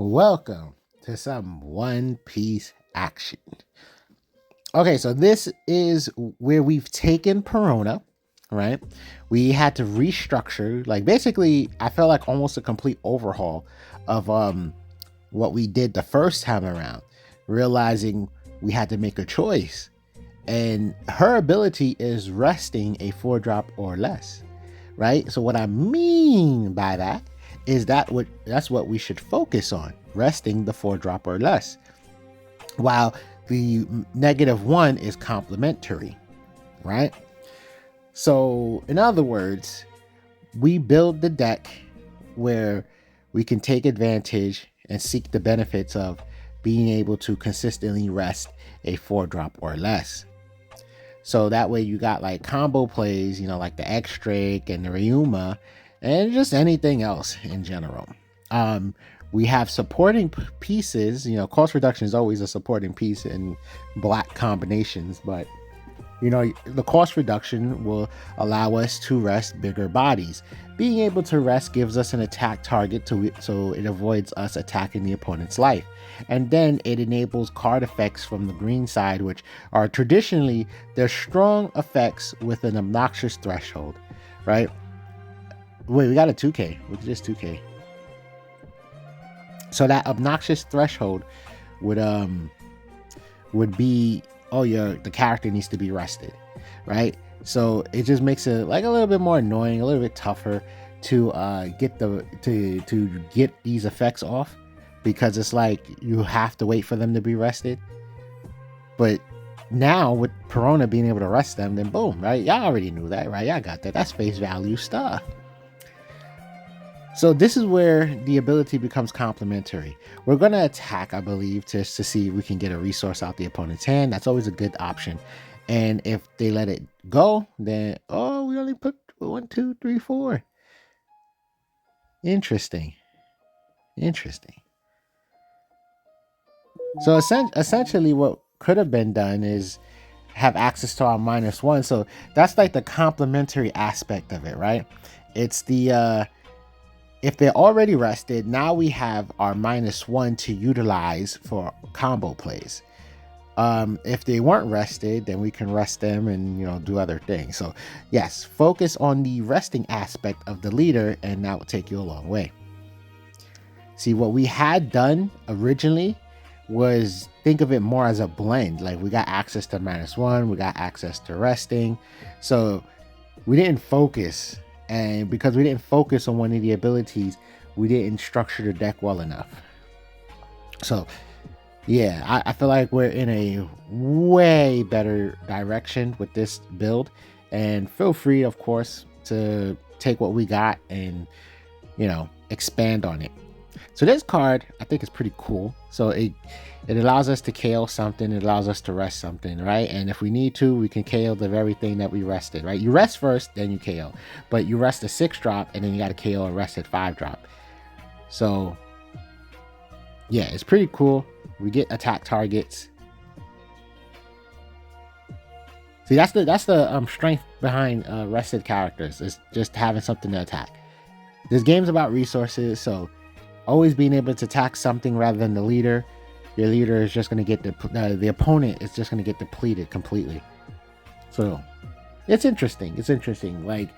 Welcome to some One Piece action. Okay, so this is where we've taken Perona, right? We had to restructure, like basically, I felt like almost a complete overhaul of what we did the first time around, realizing we had to make a choice. And her ability is resting a 4-drop or less, right? So what I mean by that is that's what we should focus on, resting the 4-drop or less. While the -1 is complementary, right? So in other words, we build the deck where we can take advantage and seek the benefits of being able to consistently rest a 4-drop or less. So that way you got like combo plays, like the X-Drake and the Ryuma and just anything else in general. We have supporting pieces, cost reduction is always a supporting piece in black combinations, but the cost reduction will allow us to rest bigger bodies. Being able to rest gives us an attack target so it avoids us attacking the opponent's life. And then it enables card effects from the green side, which are traditionally they're strong effects with an obnoxious threshold, right? Wait, we got a 2K. Look at this 2K. So that obnoxious threshold would be, the character needs to be rested, right? So it just makes it like a little bit more annoying, a little bit tougher to get these effects off, because it's like you have to wait for them to be rested. But now with Perona being able to rest them, then boom, right? Y'all already knew that, right? Y'all got that. That's face value stuff. So this is where the ability becomes complementary. We're going to attack, I believe, just to see if we can get a resource out the opponent's hand. That's always a good option. And if they let it go, then, we only put 1, 2, 3, 4. Interesting. So essentially what could have been done is have access to our -1. So that's like the complementary aspect of it, right? It's the... if they're already rested, now we have our -1 to utilize for combo plays. If they weren't rested, then we can rest them and do other things. So yes, focus on the resting aspect of the leader, and that will take you a long way. See, what we had done originally was think of it more as a blend. Like we got access to -1, we got access to resting. So we didn't focus. And because we didn't focus on one of the abilities, we didn't structure the deck well enough. So yeah, I feel like we're in a way better direction with this build. And feel free, of course, to take what we got and, expand on it. So this card, I think, is pretty cool. So it allows us to KO something. It allows us to rest something, right? And if we need to, we can KO the very thing that we rested, right? You rest first, then you KO. But you rest a 6-drop, and then you got to KO a rested 5-drop. So, yeah, it's pretty cool. We get attack targets. See, that's the strength behind rested characters, is just having something to attack. This game's about resources, so always being able to attack something rather than the leader. Your leader is just going to get the opponent is just going to get depleted completely. So it's interesting. Like,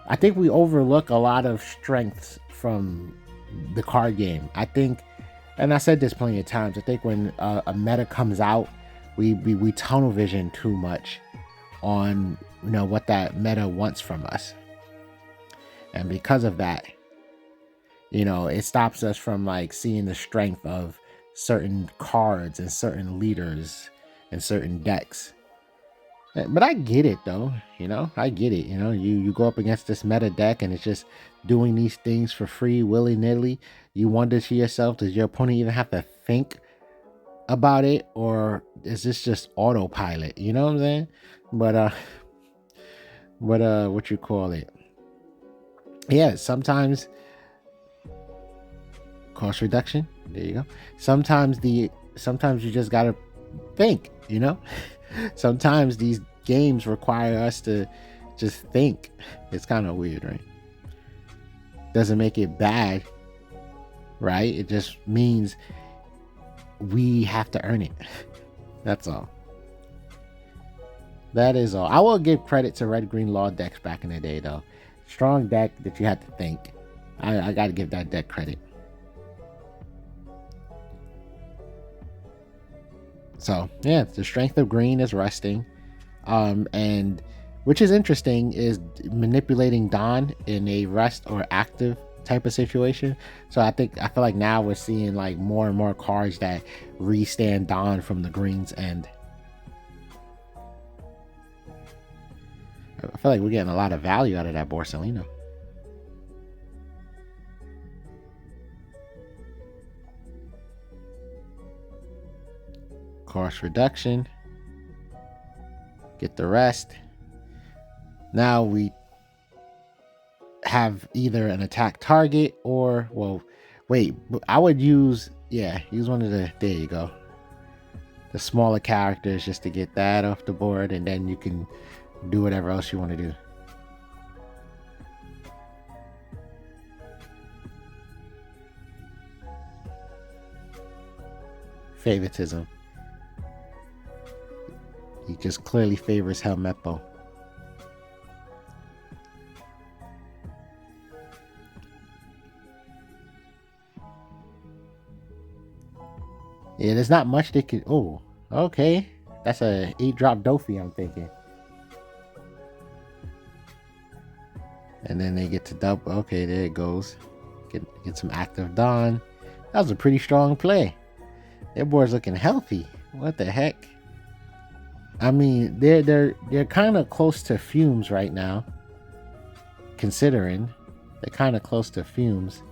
I think we overlook a lot of strengths from the card game. I think, and I said this plenty of times, I think when a meta comes out, we tunnel vision too much on what that meta wants from us. And because of that, it stops us from like seeing the strength of certain cards and certain leaders and certain decks. But I get it though, I get it. You go up against this meta deck and it's just doing these things for free, willy-nilly. You wonder to yourself, does your opponent even have to think about it, or is this just autopilot? You know what I'm saying? But what you call it? Yeah, sometimes cost reduction. There you go. Sometimes you just gotta think. Sometimes these games require us to just think. It's kind of weird, right? Doesn't make it bad. right? It just means we have to earn it. That's all. That is all. I will give credit to Red Green Law decks back in the day, though. Strong deck that you had to think. I got to give that deck credit. So yeah, the strength of green is resting, and which is interesting is manipulating Dawn in a rest or active type of situation. So I feel like now we're seeing like more and more cards that restand Dawn from the green's end. I feel like we're getting a lot of value out of that Borsalino. Cost reduction. Get the rest. Now we have either an attack target or, well, wait, I would use one of the, there you go, the smaller characters just to get that off the board, and then you can do whatever else you want to do. Favoritism. He just clearly favors Helmeppo. Yeah, there's not much they could. Oh, okay. That's a 8-drop Dofi, I'm thinking. And then they get to double. Okay, there it goes. Get some active Dawn. That was a pretty strong play. Their board's looking healthy. What the heck? I mean, they're kind of close to fumes right now. Considering they're kind of close to fumes.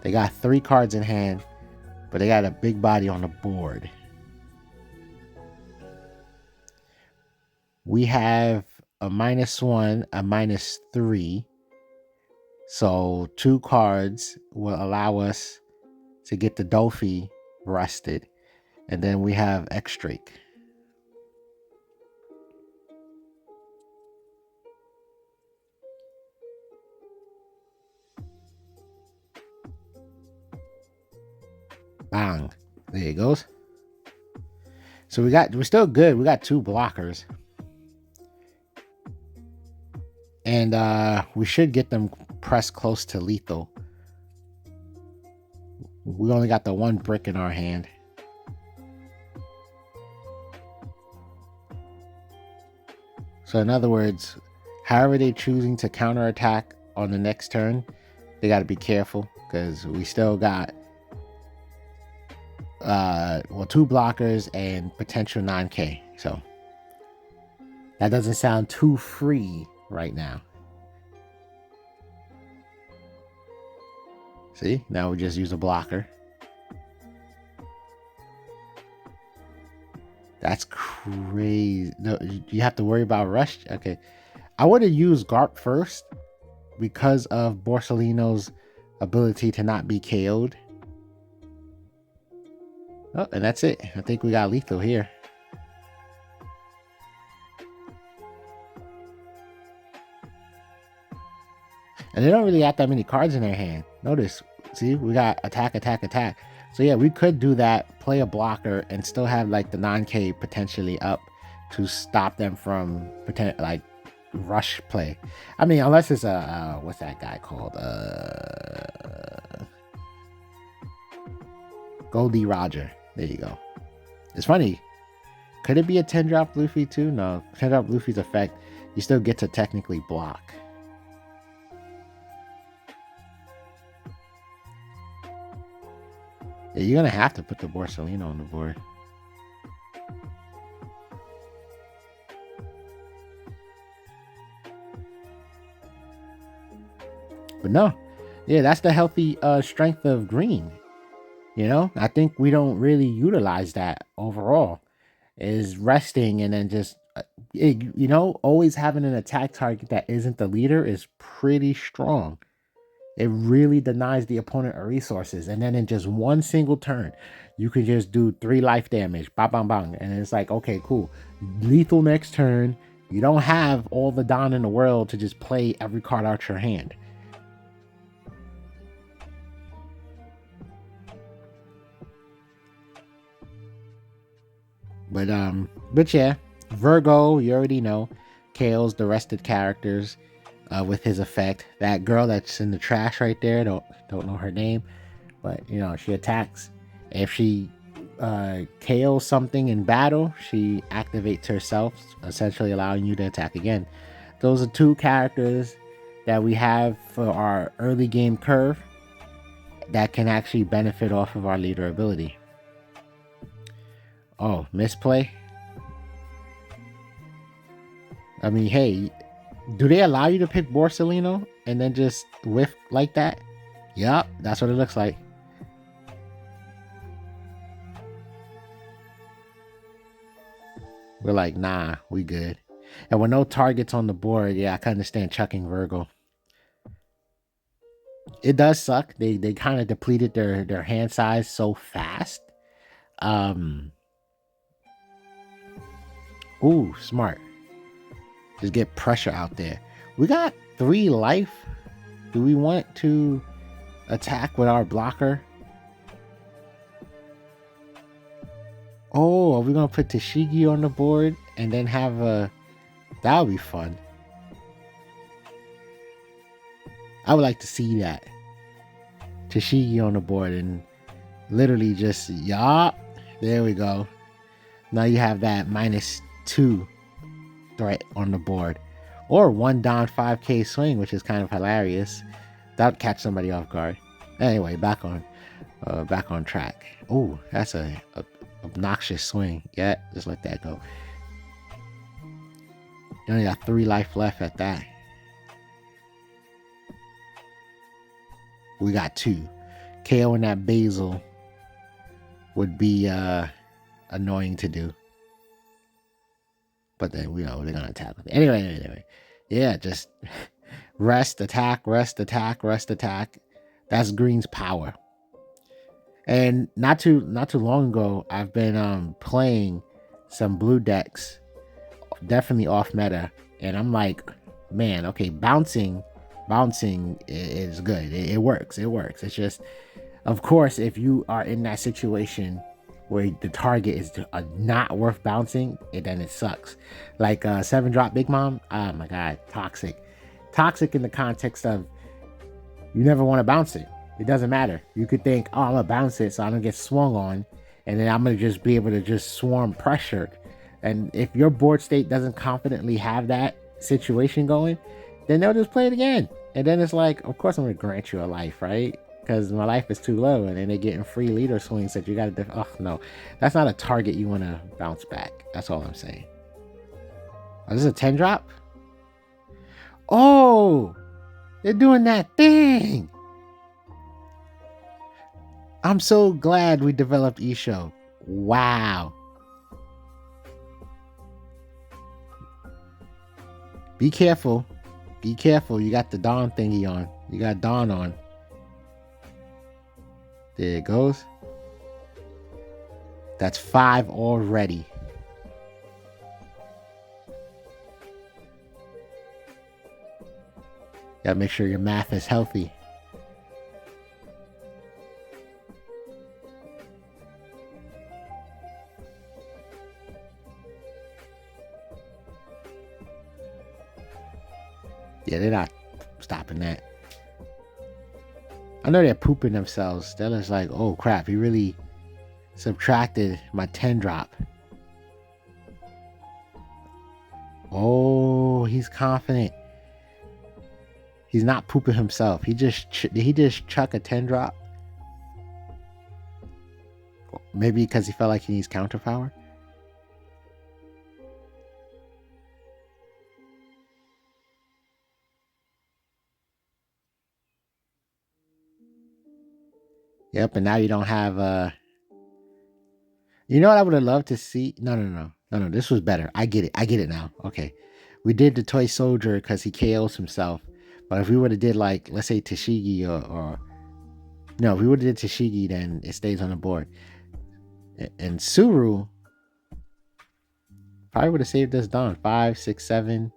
They got 3 cards in hand, but they got a big body on the board. We have a -1, a -3. So 2 cards will allow us to get the Dofi rested. And then we have X-Drake. Bang. There it goes. So we're still good. We got 2 blockers. And we should get them pressed close to lethal. We only got the 1 brick in our hand. So in other words, however they're choosing to counterattack on the next turn, they got to be careful because we still got 2 blockers and potential 9k. So that doesn't sound too free right now. See, now we just use a blocker. That's crazy. No, you have to worry about rush. Okay, I would have used Garp first because of Borsalino's ability to not be KO'd. Oh, and that's it. I think we got lethal here. And they don't really have that many cards in their hand. Notice, see, we got attack, attack, attack. So yeah, we could do that, play a blocker, and still have like the 9k potentially up to stop them from like rush play. I mean, unless it's a what's that guy called? Goldie Roger. There you go. It's funny. Could it be a 10-drop Luffy too? No, 10-drop Luffy's effect, you still get to technically block. Yeah, you're gonna have to put the Borsalino on the board. But no, yeah, that's the healthy strength of green. You know, I think we don't really utilize that overall. Is resting and then just always having an attack target that isn't the leader is pretty strong. It really denies the opponent resources, and then in just one single turn, you can just do 3 life damage, bang, bang, bang, and it's like, okay, cool, lethal next turn. You don't have all the Dawn in the world to just play every card out your hand. But yeah, Virgo, you already know, KOs the rested characters with his effect. That girl that's in the trash right there, don't know her name, but she attacks. If she KOs something in battle, she activates herself, essentially allowing you to attack again. Those are two characters that we have for our early game curve that can actually benefit off of our leader ability. Oh, misplay. I mean, hey, do they allow you to pick Borsalino and then just whiff like that? Yup, that's what it looks like. We're like, nah, we good. And with no targets on the board, yeah, I can understand chucking Virgo. It does suck. They kind of depleted their hand size so fast. Ooh, smart. Just get pressure out there. We got 3 life. Do we want to attack with our blocker? Oh, are we gonna put TCG on the board and then have a... That would be fun. I would like to see that. TCG on the board and literally just, yup. There we go. Now you have that -2 threat on the board. Or 1 down 5k swing, which is kind of hilarious. That would catch somebody off guard. Anyway, back on track. Oh, that's a obnoxious swing. Yeah, just let that go. You only got 3 life left at that. We got 2. KO and that Basil would be annoying to do. But then they're gonna attack with it. Anyway. Yeah, just rest, attack, rest, attack, rest, attack. That's green's power. And not too long ago, I've been playing some blue decks, definitely off meta, and I'm like, man, okay, bouncing is good. It works. It's just, of course, if you are in that situation where the target is not worth bouncing, then it sucks. Like 7-drop Big Mom, oh my god, toxic in the context of you never want to bounce it. It doesn't matter. You could think, oh, I'm gonna bounce it so I don't get swung on, and then I'm gonna just be able to just swarm pressured. And if your board state doesn't confidently have that situation going, then they'll just play it again. And then it's like, of course I'm gonna grant you a life, right? Because my life is too low, and then they're getting free leader swings that you gotta oh no, that's not a target you want to bounce back. That's all I'm saying. Oh, this is a 10-drop. Oh, they're doing that thing. I'm so glad we developed eShow. Wow. Be careful. You got the Dawn thingy on. You got Dawn on. There it goes. That's 5 already. Gotta make sure your math is healthy. Yeah, they're not stopping that. I know they're pooping themselves. They're just like, oh crap, he really subtracted my 10-drop. Oh, he's confident. He's not pooping himself. Did he just chuck a 10-drop? Maybe because he felt like he needs counter power. Yep, and now you don't have you know what I would have loved to see? No, this was better. I get it now. Okay. We did the toy soldier because he KOs himself. But if we would have did like, let's say TCG or no, if we would have did TCG, then it stays on the board. And Suru probably would have saved us Dawn. 5, 6, 7.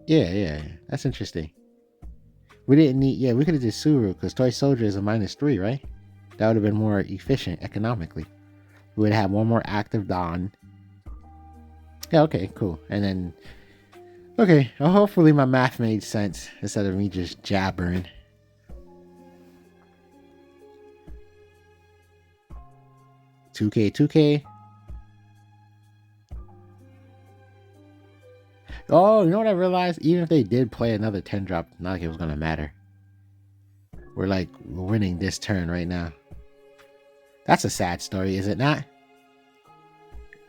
Yeah. That's interesting. We didn't need, we could have did Suru because Toy Soldier is a -3, right? That would have been more efficient economically. we would have one more active Don. Yeah, okay, cool. And then, okay, well, hopefully my math made sense instead of me just jabbering. $2K. Oh, you know what I realized? Even if they did play another 10 drop, not like it was gonna matter. We're winning this turn right now. That's a sad story, is it not?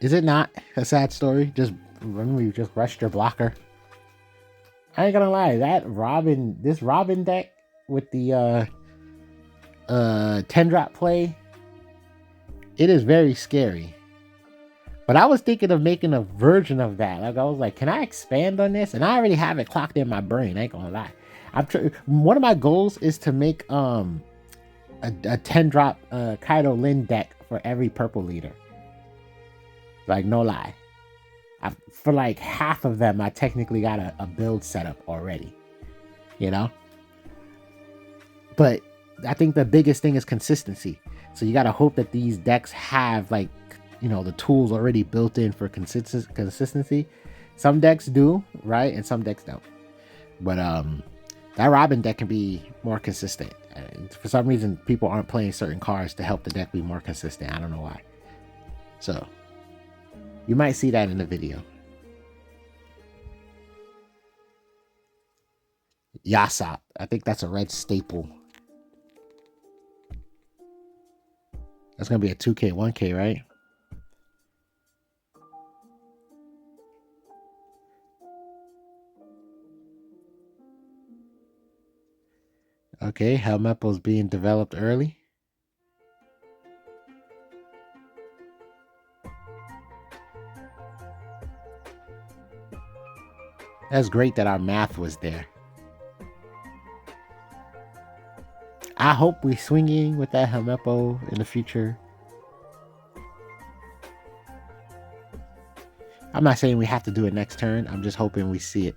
Is it not a sad story? Just remember, you just rushed your blocker. I ain't gonna lie, this Robin deck with the 10 drop play, it is very scary. But I was thinking of making a version of that. Like, I was like, can I expand on this? And I already have it clocked in my brain. I ain't gonna lie. One of my goals is to make a 10 drop Kaido Lin deck for every purple leader. Like, no lie. For like half of them, I technically got a build set up already. You know? But I think the biggest thing is consistency. So you gotta hope that these decks have like, you know, the tools already built in for consistency. Some decks do, right? And some decks don't. But that Robin deck can be more consistent. And for some reason, people aren't playing certain cards to help the deck be more consistent. I don't know why. So you might see that in the video. Yasop. I think that's a red staple. That's gonna be a 2K, 1K, right? Okay, Helmeppo's being developed early. That's great that our math was there. I hope we swinging with that Helmeppo in the future. I'm not saying we have to do it next turn. I'm just hoping we see it.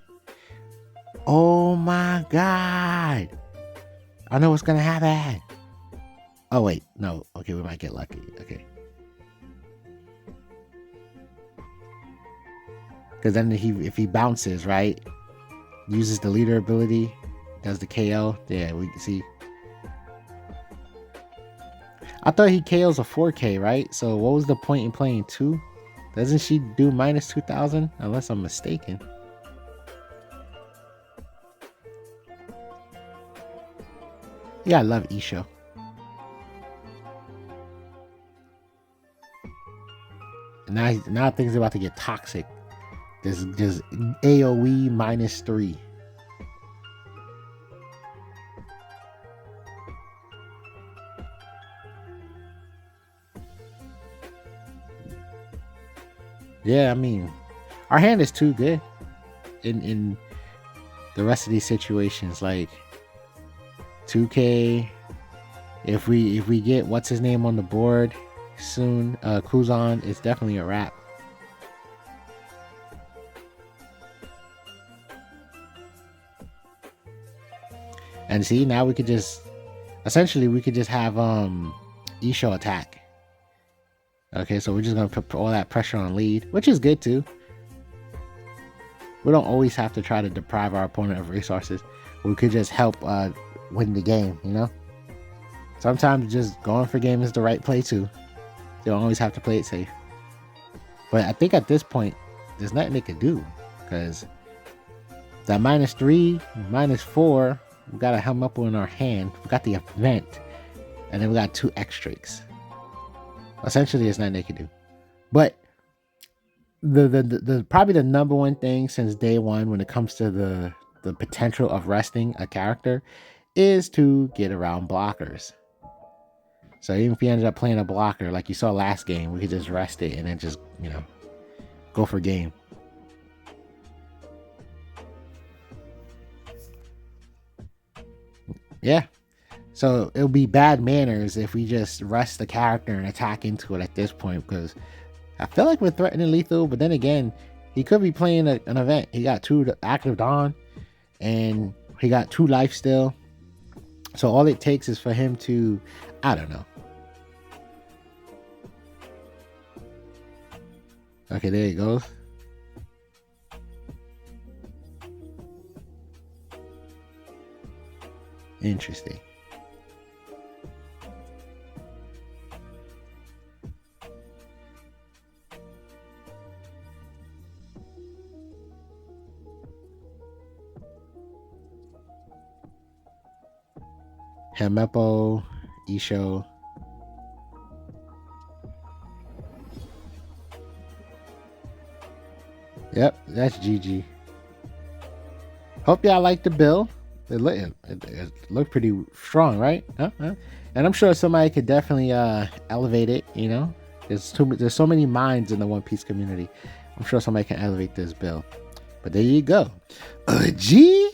Oh my god! I know what's gonna happen. Oh wait, no. Okay, we might get lucky. Okay. Because then if he bounces, right, uses the leader ability, does the KO. Yeah, we can see. I thought he KOs a 4K, right? So what was the point in playing 2? Doesn't she do minus 2,000? Unless I'm mistaken. Yeah, I love Isho. Now things are about to get toxic. There's AoE minus 3. Yeah, I mean, our hand is too good in the rest of these situations. Like 2K, if we get what's his name on the board soon, Kuzan, it's definitely a wrap. And see, now we could just essentially have Isho attack. Okay, so we're just gonna put all that pressure on lead, which is good too. We don't always have to try to deprive our opponent of resources. We could just help win the game, you know? Sometimes just going for game is the right play too. You don't always have to play it safe. But I think at this point, there's nothing they could do. Because that minus 3, minus 4, we got a Helmeppo in our hand. We got the event. And then we got 2 X-Drakes. Essentially, there's nothing they could do. But the probably the number one thing since day one when it comes to the potential of resting a character is to get around blockers. So even if you ended up playing a blocker like you saw last game, we could just rest it and then just, you know, go for game. Yeah. So it'll be bad manners if we just rest the character and attack into it at this point, because I feel like we're threatening lethal, but then again, he could be playing an event. He got 2 active Dawn and he got 2 life still. So all it takes is for him to, I don't know. Okay, there you go. Interesting. Hamepo, Isho. Yep, that's GG. Hope y'all like the bill. It looked pretty strong, right? And I'm sure somebody could definitely elevate it. You know, there's so many minds in the One Piece community. I'm sure somebody can elevate this bill. But there you go. A G.